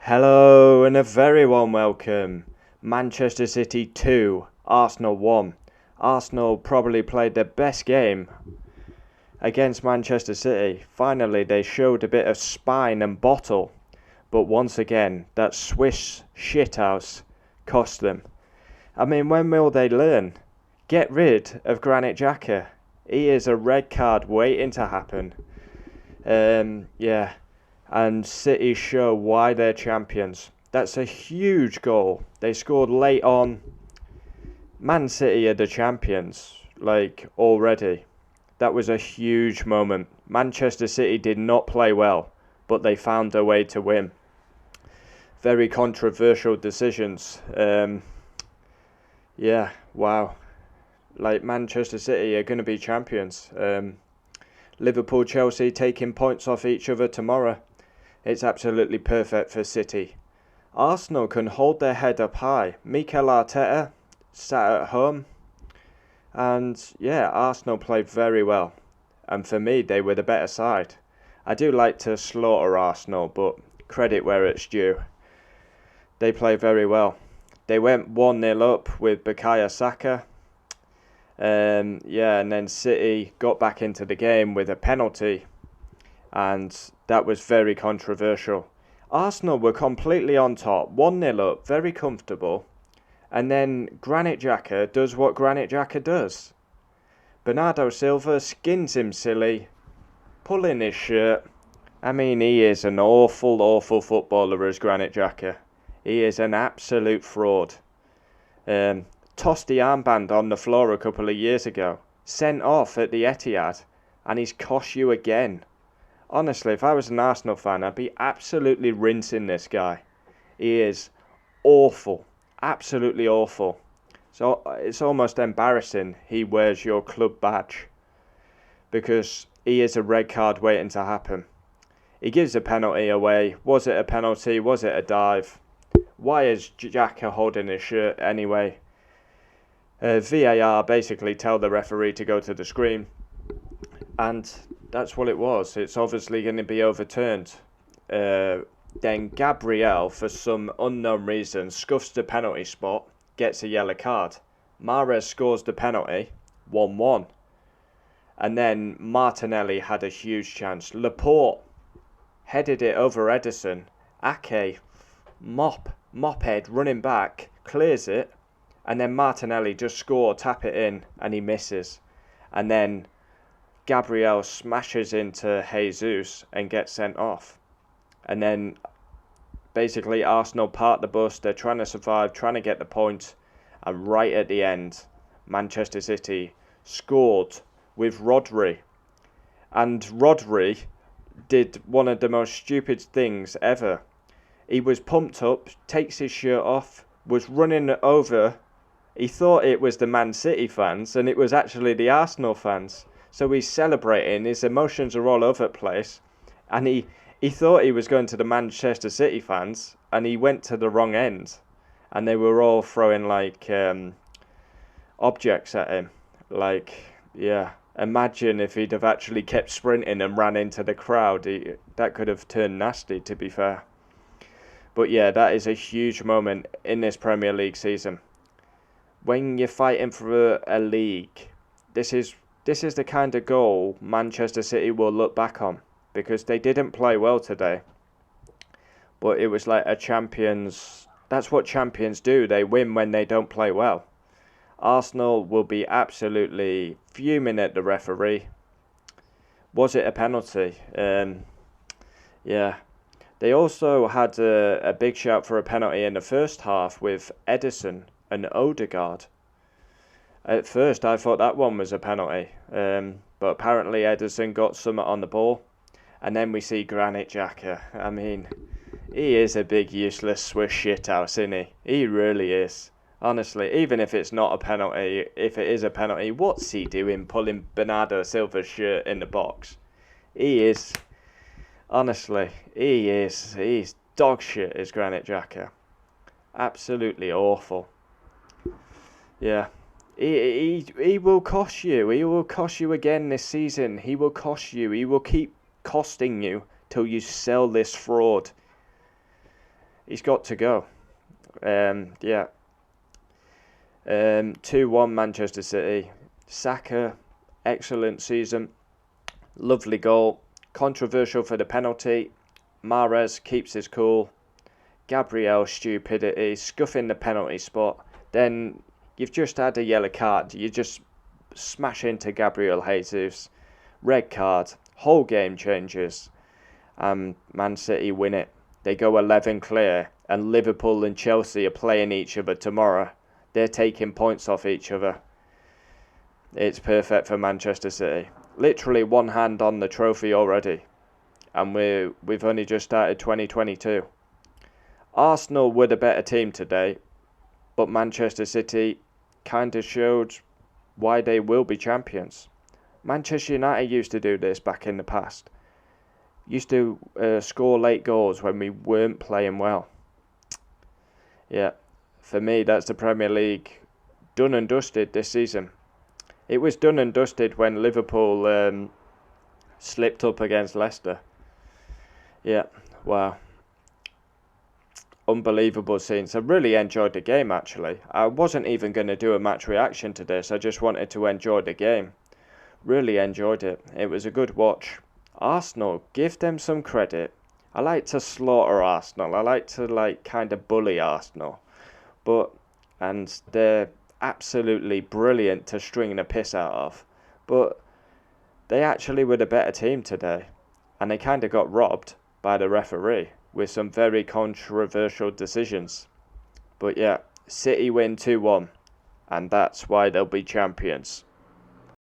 Hello and a very warm welcome. Manchester City 2, Arsenal 1. Arsenal probably played their best game against Manchester City. Finally, they showed a bit of spine and bottle. But once again, that Swiss shithouse cost them. I mean, when will they learn? Get rid of Granit Xhaka. He is a red card waiting to happen. Yeah. And City show why they're champions. That's a huge goal. They scored late on. Man City are the champions, already. That was a huge moment. Manchester City did not play well, but they found a way to win. Very controversial decisions. Yeah, wow. Manchester City are going to be champions. Liverpool, Chelsea taking points off each other tomorrow. It's absolutely perfect for City. Arsenal can hold their head up high. Mikel Arteta sat at home. And yeah, Arsenal played very well. And for me, they were the better side. I do like to slaughter Arsenal, but credit where it's due. They played very well. They went 1-0 up with Bukayo Saka. And then City got back into the game with a penalty. And that was very controversial. Arsenal were completely on top, 1-0 up, very comfortable. And then Granit Xhaka does what Granit Xhaka does. Bernardo Silva skins him silly, pulling his shirt. I mean, he is an awful, awful footballer as Granit Xhaka. He is an absolute fraud. Tossed the armband on the floor a couple of years ago. Sent off at the Etihad. And he's cost you again. Honestly, if I was an Arsenal fan, I'd be absolutely rinsing this guy. He is awful. Absolutely awful. So it's almost embarrassing he wears your club badge. Because he is a red card waiting to happen. He gives a penalty away. Was it a penalty? Was it a dive? Why is Xhaka holding his shirt anyway? VAR basically tell the referee to go to the screen. And that's what it was. It's obviously going to be overturned. Then Gabriel, for some unknown reason, scuffs the penalty spot, gets a yellow card. Mahrez scores the penalty, 1-1. And then Martinelli had a huge chance. Laporte headed it over Ederson. Ake, mop head, running back, clears it. And then Martinelli just score, tap it in, and he misses. And then Gabriel smashes into Jesus and gets sent off. And then basically Arsenal part the bus. They're trying to survive, trying to get the point. And right at the end, Manchester City scored with Rodri. And Rodri did one of the most stupid things ever. He was pumped up, takes his shirt off, was running over. He thought it was the Man City fans, and it was actually the Arsenal fans. So he's celebrating, his emotions are all over the place. And he thought he was going to the Manchester City fans, and he went to the wrong end. And they were all throwing objects at him. Imagine if he'd have actually kept sprinting and ran into the crowd. That could have turned nasty, to be fair. But yeah, that is a huge moment in this Premier League season. When you're fighting for a league, this is the kind of goal Manchester City will look back on, because they didn't play well today. But it was like a champions. That's what champions do. They win when they don't play well. Arsenal will be absolutely fuming at the referee. Was it a penalty? Yeah. They also had a big shout for a penalty in the first half with Ederson and Odegaard. At first, I thought that one was a penalty. But apparently Ederson got something on the ball. And then we see Granit Xhaka. I mean, he is a big useless Swiss shithouse, isn't he? He really is. Honestly, even if it's not a penalty, if it is a penalty, what's he doing pulling Bernardo Silva's shirt in the box? He is... Honestly, he's dog shit, is Granit Xhaka. Absolutely awful. Yeah. He will cost you. He will cost you again this season. He will cost you. He will keep costing you till you sell this fraud. He's got to go. Yeah. 2-1 Manchester City. Xhaka, excellent season. Lovely goal. Controversial for the penalty. Mahrez keeps his cool. Gabriel, stupidity, scuffing the penalty spot. Then you've just had a yellow card. You just smash into Gabriel Jesus. Red card. Whole game changes. Man City win it. They go 11 clear. And Liverpool and Chelsea are playing each other tomorrow. They're taking points off each other. It's perfect for Manchester City. Literally one hand on the trophy already. And we've only just started 2022. Arsenal were the better team today. But Manchester City kind of showed why they will be champions. Manchester United used to do this back in the past. Used to score late goals when we weren't playing well. Yeah, for me, that's the Premier League done and dusted this season. It was done and dusted when Liverpool slipped up against Leicester. Yeah, wow. Unbelievable scenes. I really enjoyed the game, actually. I wasn't even going to do a match reaction to this. I just wanted to enjoy the game. Really enjoyed it. It was a good watch. Arsenal, give them some credit. I like to slaughter Arsenal. I like to kind of bully Arsenal. And they're absolutely brilliant to string the piss out of. But they actually were the better team today. And they kind of got robbed by the referee with some very controversial decisions. But yeah, City win 2-1. And that's why they'll be champions.